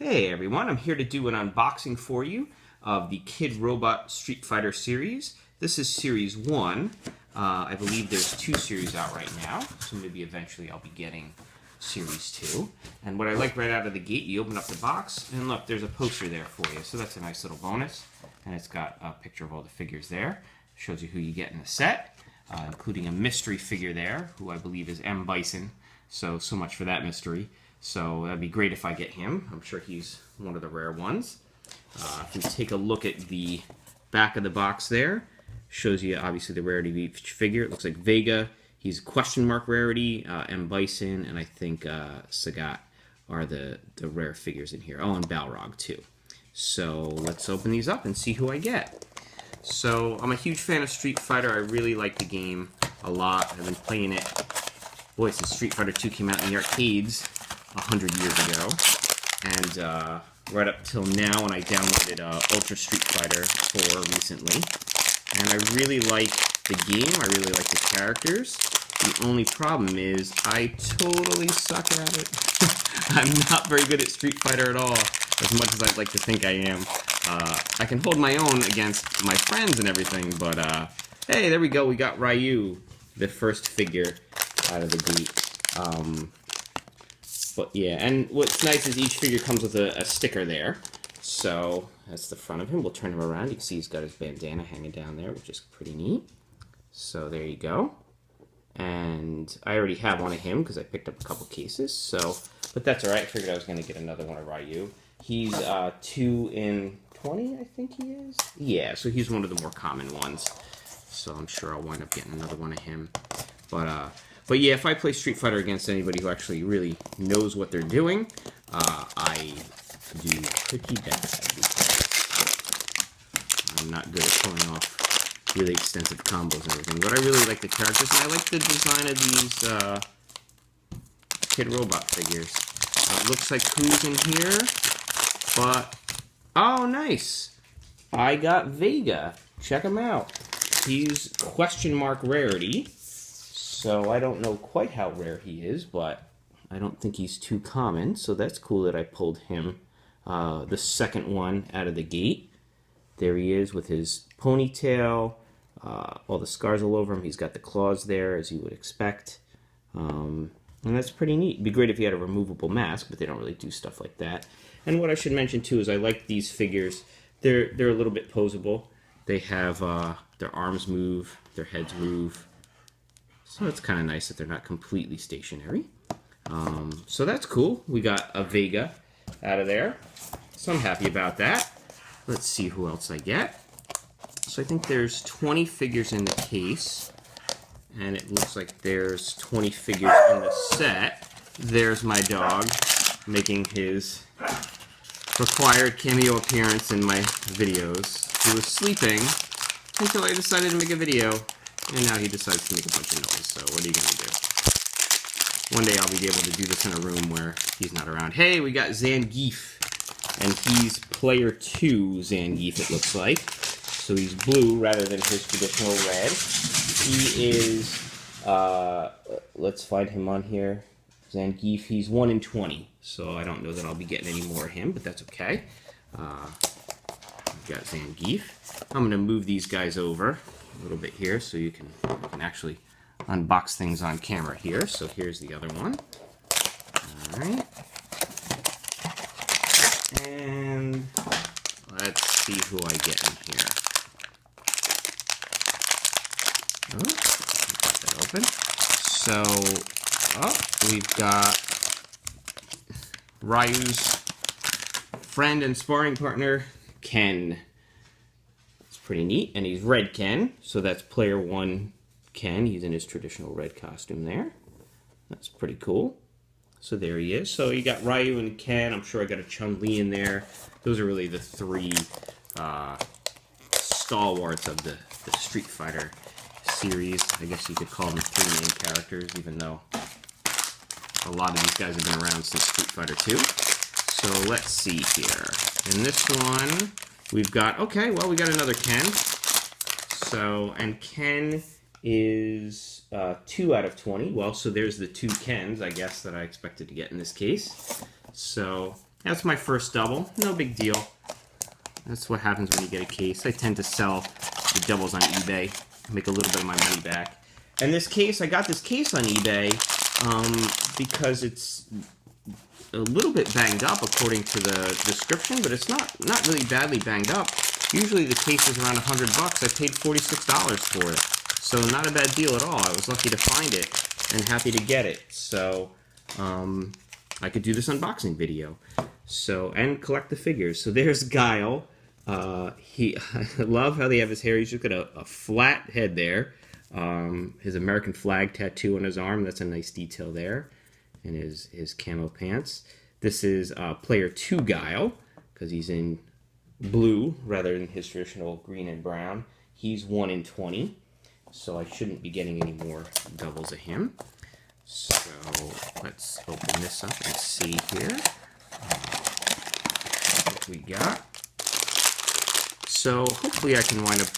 Hey everyone, I'm here to do an unboxing for you of the Kidrobot Street Fighter series. This is series 1. I believe there's 2 series out right now, so maybe eventually I'll be getting series 2. And what I like right out of the gate, you open up the box, and look, there's a poster there for you. So that's a nice little bonus. And it's got a picture of all the figures there. Shows you who you get in the set, including a mystery figure there, who I believe is M. Bison. So much for that mystery. So that'd be great if I get him. I'm sure he's one of the rare ones. If we take a look at the back of the box there, shows you obviously the rarity of each figure. It looks like Vega, he's question mark rarity, M. Bison, and I think Sagat are the rare figures in here. Oh, and Balrog too. So let's open these up and see who I get. So I'm a huge fan of Street Fighter. I really like the game a lot. I've been playing it, boy, since Street Fighter 2 came out in the arcades 100 years ago, and right up till now when I downloaded Ultra Street Fighter 4 recently. And I really like the game, I really like the characters. The only problem is I totally suck at it. I'm not very good at Street Fighter at all, as much as I'd like to think I am. I can hold my own against my friends and everything, but hey, there we go, we got Ryu, the first figure out of the gate. But yeah, and what's nice is each figure comes with a sticker there. So that's the front of him. We'll turn him around. You can see he's got his bandana hanging down there, which is pretty neat. So there you go. And I already have one of him because I picked up a couple cases. So, but that's all right. I figured I was going to get another one of Ryu. He's 2 in 20, I think he is. Yeah, so he's one of the more common ones. So I'm sure I'll wind up getting another one of him. But yeah, if I play Street Fighter against anybody who actually really knows what they're doing, I do pretty bad because I'm not good at pulling off really extensive combos and everything. But I really like the characters, and I like the design of these Kidrobot figures. It looks like who's in here, but oh, nice! I got Vega. Check him out. He's question mark rarity. So I don't know quite how rare he is, but I don't think he's too common. So that's cool that I pulled him, the second one out of the gate. There he is with his ponytail, all the scars all over him. He's got the claws there, as you would expect. And that's pretty neat. It'd be great if he had a removable mask, but they don't really do stuff like that. And what I should mention too is I like these figures. They're a little bit posable. They have their arms move, their heads move. So it's kind of nice that they're not completely stationary. So that's cool. We got a Vega out of there. So I'm happy about that. Let's see who else I get. So I think there's 20 figures in the case. And it looks like there's 20 figures in the set. There's my dog making his required cameo appearance in my videos. He was sleeping until I decided to make a video. And now he decides to make a bunch of noise, so what are you going to do? One day I'll be able to do this in a room where he's not around. Hey, we got Zangief, and he's player 2 Zangief, it looks like. So he's blue rather than his traditional red. He is, let's find him on here. Zangief, he's 1 in 20, so I don't know that I'll be getting any more of him, but that's okay. We've got Zangief. I'm going to move these guys over a little bit here so you can actually unbox things on camera here. So here's the other one. Alright. And let's see who I get in here. Oh, get that open. So, we've got Ryu's friend and sparring partner, Ken. Pretty neat, and he's red Ken, so that's player 1 Ken. He's in his traditional red costume there. That's pretty cool. So there he is. So you got Ryu and Ken. I'm sure I got a Chun-Li in there. Those are really the 3 stalwarts of the Street Fighter series. I guess you could call them 3 main characters, even though a lot of these guys have been around since Street Fighter 2. So let's see here. In this one, we've got, okay, well, we got another Ken. So, and Ken is 2 out of 20. Well, so there's the 2 Kens, I guess, that I expected to get in this case. So, That's my first double. No big deal. That's what happens when you get a case. I tend to sell the doubles on eBay, make a little bit of my money back. And this case, I got this case on eBay because it's a little bit banged up according to the description, but it's not really badly banged up. Usually the case is around $100. I paid $46 for it. So not a bad deal at all. I was lucky to find it and happy to get it. So I could do this unboxing video. So, and collect the figures. So there's Guile. I love how they have his hair. He's just got a flat head there. His American flag tattoo on his arm. That's a nice detail there. And his camo pants. This is player 2 Guile, because he's in blue rather than his traditional green and brown. He's 1 in 20, so I shouldn't be getting any more doubles of him. So let's open this up and see here what we got. So hopefully I can wind up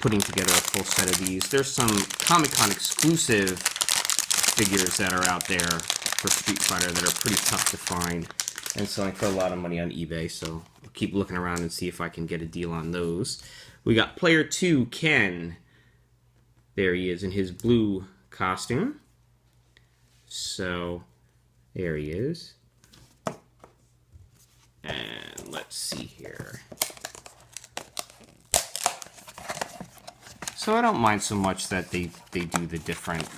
putting together a full set of these. There's some Comic-Con exclusive figures that are out there for Street Fighter that are pretty tough to find and selling for a lot of money on eBay, so I'll keep looking around and see if I can get a deal on those. We got player 2, Ken. There he is in his blue costume. So, there he is. And let's see here. So I don't mind so much that they do the different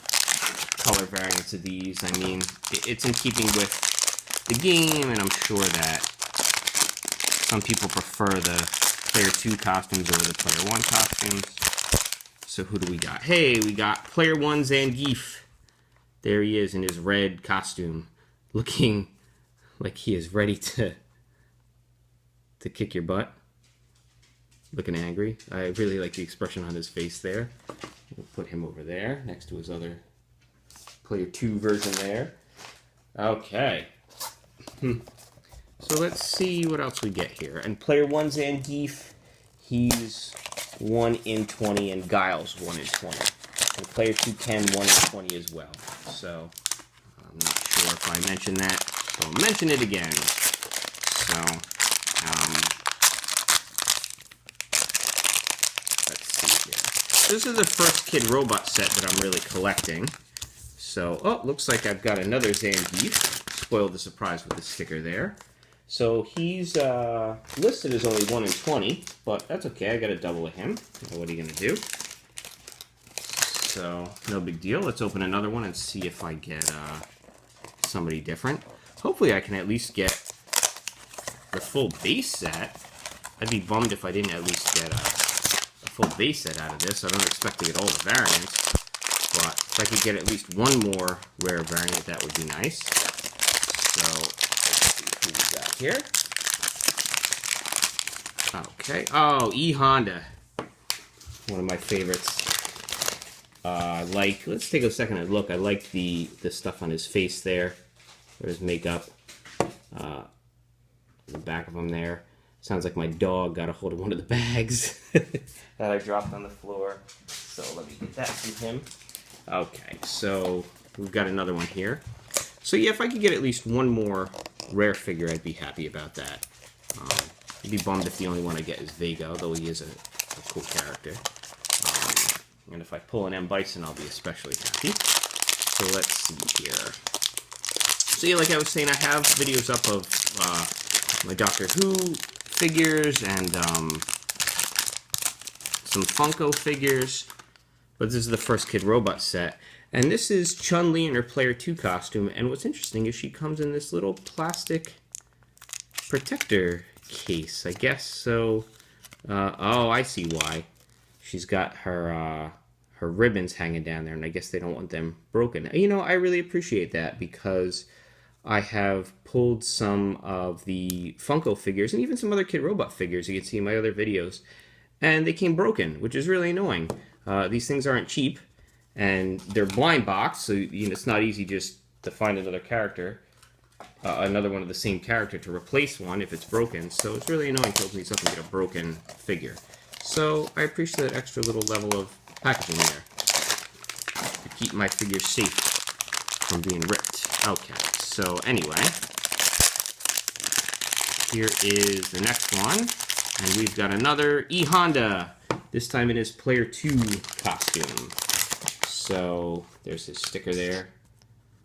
color variants of these. I mean, it's in keeping with the game, and I'm sure that some people prefer the player 2 costumes over the player 1 costumes. So who do we got? Hey, we got player 1 Zangief. There he is in his red costume, looking like he is ready to kick your butt. Looking angry. I really like the expression on his face there. We'll put him over there next to his other player 2 version there. Okay. So let's see what else we get here. And player 1 Zangief, he's 1 in 20, and Guile's 1 in 20. And player 2 Ken, 1 in 20 as well. So I'm not sure if I mentioned that, so I'll mention it again. So let's see here. This is the first Kidrobot set that I'm really collecting. So, oh, looks like I've got another Zangief. Spoiled the surprise with the sticker there. So he's listed as only 1 in 20, but that's okay. I got a double of him. What are you going to do? So, no big deal. Let's open another one and see if I get somebody different. Hopefully I can at least get the full base set. I'd be bummed if I didn't at least get a full base set out of this. I don't expect to get all the variants, but if I could get at least one more rare variant, that would be nice. So, let's see who we got here. Okay. Oh, E Honda. One of my favorites. Let's take a second and look. I like the stuff on his face there. There's makeup. The back of him there. Sounds like my dog got a hold of one of the bags that I dropped on the floor. So let me get that from him. Okay, so we've got another one here. So yeah, if I could get at least one more rare figure, I'd be happy about that. I'd be bummed if the only one I get is Vega, although he is a cool character. And if I pull an M. Bison, I'll be especially happy. So let's see here. So yeah, like I was saying, I have videos up of my Doctor Who figures and some Funko figures. But this is the first Kidrobot set. And this is Chun-Li in her Player 2 costume. And what's interesting is she comes in this little plastic protector case, I guess. So, oh, I see why. She's got her ribbons hanging down there, and I guess they don't want them broken. You know, I really appreciate that because I have pulled some of the Funko figures and even some other Kidrobot figures you can see in my other videos, and they came broken, which is really annoying. These things aren't cheap, and they're blind box, so you know, it's not easy just to find another character, another one of the same character to replace one if it's broken. So it's really annoying to open these up and get a broken figure. So I appreciate that extra little level of packaging there to keep my figures safe from being ripped. Okay, so anyway, here is the next one. And we've got another E Honda, this time in his Player 2 costume. So there's his sticker there.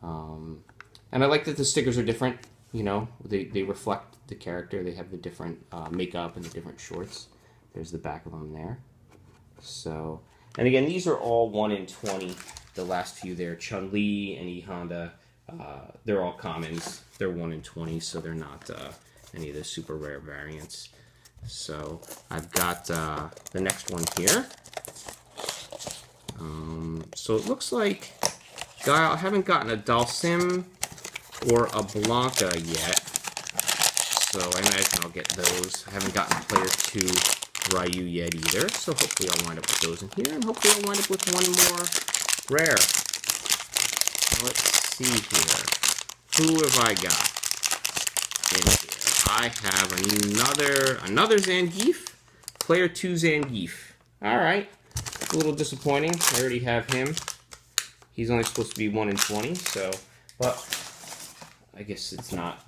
And I like that the stickers are different. You know, they reflect the character. They have the different makeup and the different shorts. There's the back of them there. So, and again, these are all 1 in 20. The last few there, Chun-Li and E Honda, they're all commons. They're 1 in 20, so they're not any of the super rare variants. So I've got the next one here. So it looks like Guile, I haven't gotten a Dalsim or a Blanca yet. So I imagine I'll get those. I haven't gotten Player 2 Ryu yet either. So hopefully I'll wind up with those in here. And hopefully I'll wind up with one more rare. Let's see here. Who have I got in here? I have another Zangief. Player 2 Zangief. Alright. A little disappointing. I already have him. He's only supposed to be 1 in 20, so, but I guess it's not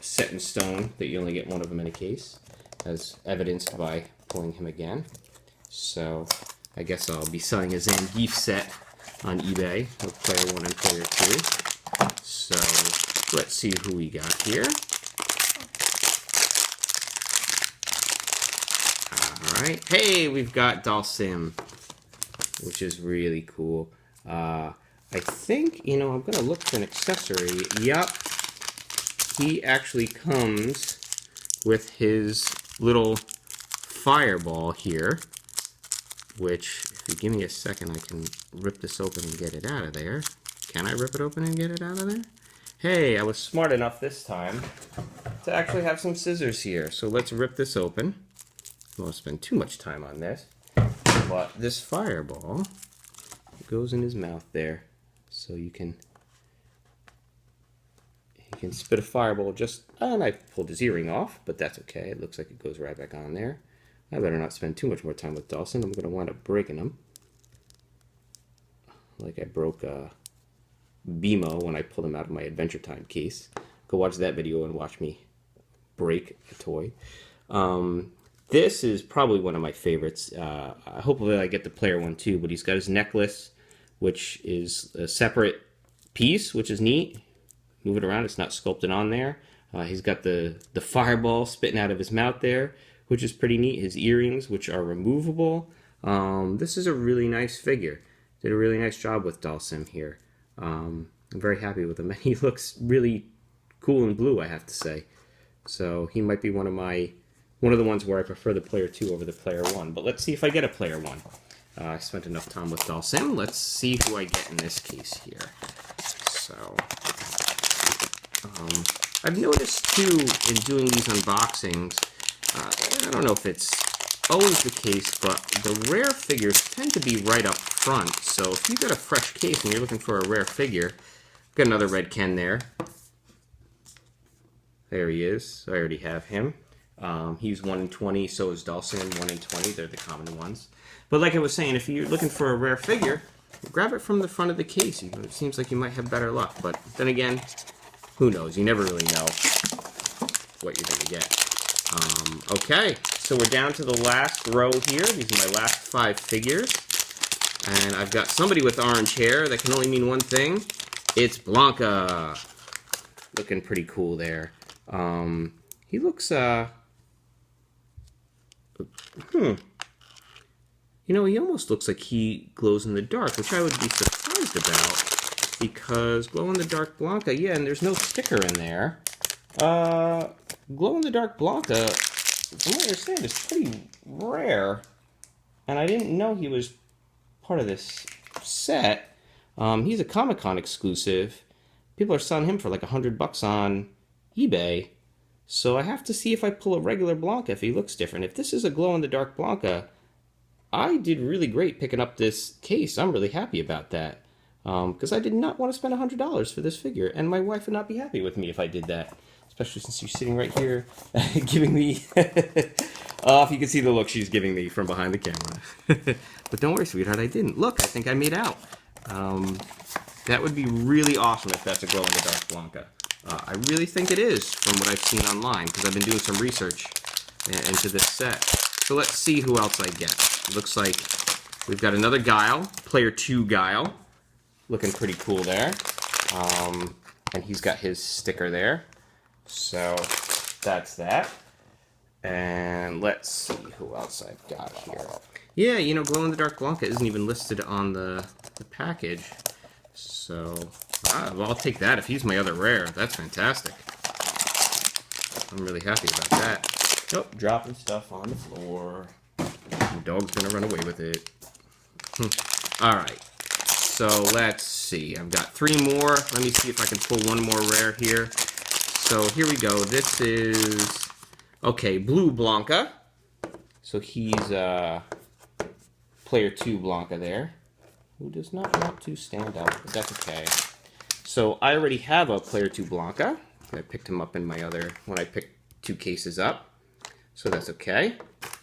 set in stone that you only get one of them in a case, as evidenced by pulling him again. So I guess I'll be selling a Zangief set on eBay with Player 1 and Player 2. So let's see who we got here. Alright, hey, we've got Dalsim, which is really cool. I think, you know, I'm going to look for an accessory. Yup, he actually comes with his little fireball here, which, if you give me a second, I can rip this open and get it out of there. Can I rip it open and get it out of there? Hey, I was smart enough this time to actually have some scissors here. So let's rip this open. I won't spend too much time on this. But this fireball goes in his mouth there. So you can spit a fireball just, and I pulled his earring off, but that's okay. It looks like it goes right back on there. I better not spend too much more time with Dawson. I'm going to wind up breaking him. Like I broke BMO when I pulled him out of my Adventure Time case. Go watch that video and watch me break a toy. This is probably one of my favorites. Hopefully I get the Player 1 too, but he's got his necklace, which is a separate piece, which is neat. Move it around, it's not sculpted on there. He's got the fireball spitting out of his mouth there, which is pretty neat. His earrings, which are removable. This is a really nice figure. Did a really nice job with Dalsim here. I'm very happy with him. He looks really cool in blue, I have to say. So he might be one of the ones where I prefer the Player 2 over the Player 1. But let's see if I get a Player 1. I spent enough time with Dalsim. Let's see who I get in this case here. So, I've noticed too in doing these unboxings, I don't know if it's always the case, but the rare figures tend to be right up front. So if you've got a fresh case and you're looking for a rare figure, got another Red Ken there. There he is. I already have him. He's 1 in 20, so is Dalsim 1 in 20. They're the common ones. But like I was saying, if you're looking for a rare figure, grab it from the front of the case. It seems like you might have better luck. But then again, who knows? You never really know what you're going to get. Okay, so we're down to the last row here. These are my last 5 figures. And I've got somebody with orange hair. That can only mean one thing. It's Blanca. Looking pretty cool there. He looks, you know, he almost looks like he glows in the dark, which I would be surprised about, because glow-in-the-dark Blanca, yeah, and there's no sticker in there. Glow-in-the-dark Blanca, from what you're saying, is pretty rare, and I didn't know he was part of this set. He's a Comic-Con exclusive. People are selling him for like $100 on eBay. So I have to see if I pull a regular Blanca, if he looks different. If this is a glow-in-the-dark Blanca, I did really great picking up this case. I'm really happy about that. Because I did not want to spend $100 for this figure. And my wife would not be happy with me if I did that. Especially since she's sitting right here giving me... if you can see the look she's giving me from behind the camera. But don't worry, sweetheart, I didn't. Look, I think I made out. That would be really awesome if that's a glow-in-the-dark Blanca. I really think it is from what I've seen online because I've been doing some research into this set. So let's see who else I get. Looks like we've got another Guile, player 2 Guile. Looking pretty cool there. And he's got his sticker there. So that's that. And let's see who else I've got here. Yeah, you know, glow-in-the-dark Blanca isn't even listed on the package. So, well, I'll take that if he's my other rare. That's fantastic. I'm really happy about that. Oh, dropping stuff on the floor. The dog's gonna run away with it. Alright, so let's see. I've got 3 more. Let me see if I can pull one more rare here. So here we go. This is, okay, blue Blanca. So he's player 2 Blanca there, who does not want to stand up, but that's okay. So I already have a player 2 Blanca. I picked him up in my other, when I picked 2 cases up. So that's okay.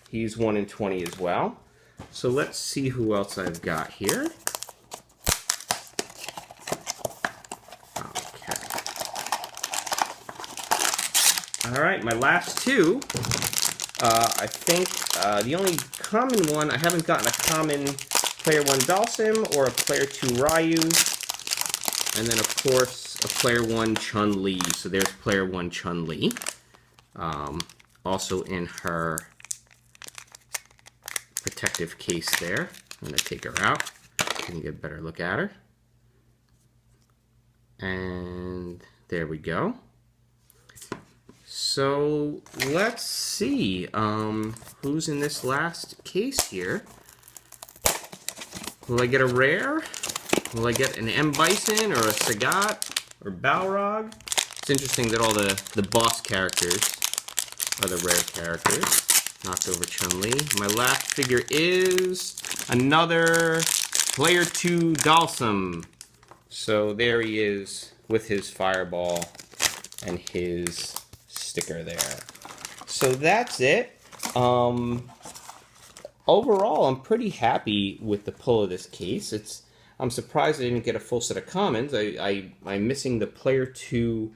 He's 1 in 20 as well. So let's see who else I've got here. Okay. All right, my last 2. I think the only common one, I haven't gotten a common player 1 Dalsim or a player 2 Ryu. And then, of course, a player 1 Chun-Li. So there's player 1 Chun-Li. Also in her protective case there. I'm going to take her out so you can get a better look at her. And there we go. So let's see who's in this last case here. Will I get a rare? Will I get an M. Bison or a Sagat or Balrog? It's interesting that all the boss characters are the rare characters. Knocked over Chun-Li. My last figure is another player 2 Dalsim. So there he is with his fireball and his sticker there. So that's it. Overall, I'm pretty happy with the pull of this case. I'm surprised I didn't get a full set of commons. I'm missing the player 2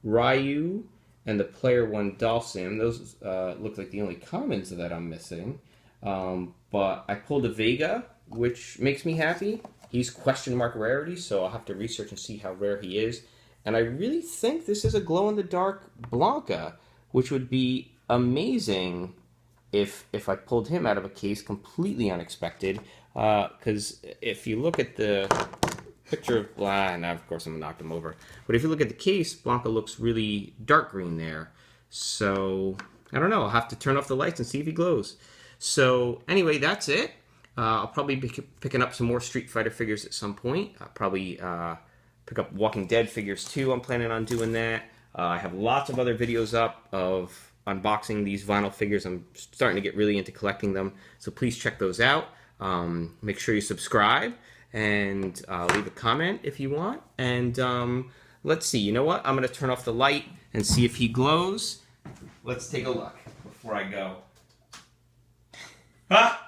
Ryu and the player 1 Dalsim. Those look like the only commons that I'm missing. But I pulled a Vega, which makes me happy. He's question mark rarity, so I'll have to research and see how rare he is. And I really think this is a glow-in-the-dark Blanca, which would be amazing if I pulled him out of a case completely unexpected. Because if you look at the picture of Blanca, now of course I'm going to knock him over. But if you look at the case, Blanca looks really dark green there. So, I don't know. I'll have to turn off the lights and see if he glows. So, anyway, that's it. I'll probably be picking up some more Street Fighter figures at some point. I'll probably pick up Walking Dead figures too. I'm planning on doing that. I have lots of other videos up of unboxing these vinyl figures. I'm starting to get really into collecting them. So please check those out. Make sure you subscribe and leave a comment if you want. And let's see. You know what? I'm going to turn off the light and see if he glows. Let's take a look before I go. Ah!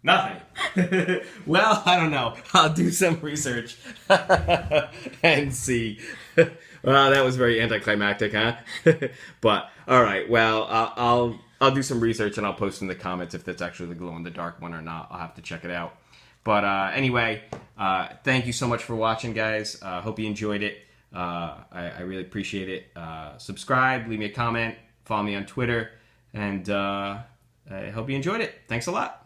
Nothing. Well, I don't know. I'll do some research and see. Well, that was very anticlimactic, huh? But all right. Well, I'll do some research and I'll post in the comments if that's actually the glow-in-the-dark one or not. I'll have to check it out. But anyway, thank you so much for watching, guys. Hope you enjoyed it. I really appreciate it. Subscribe, leave me a comment, follow me on Twitter, and I hope you enjoyed it. Thanks a lot.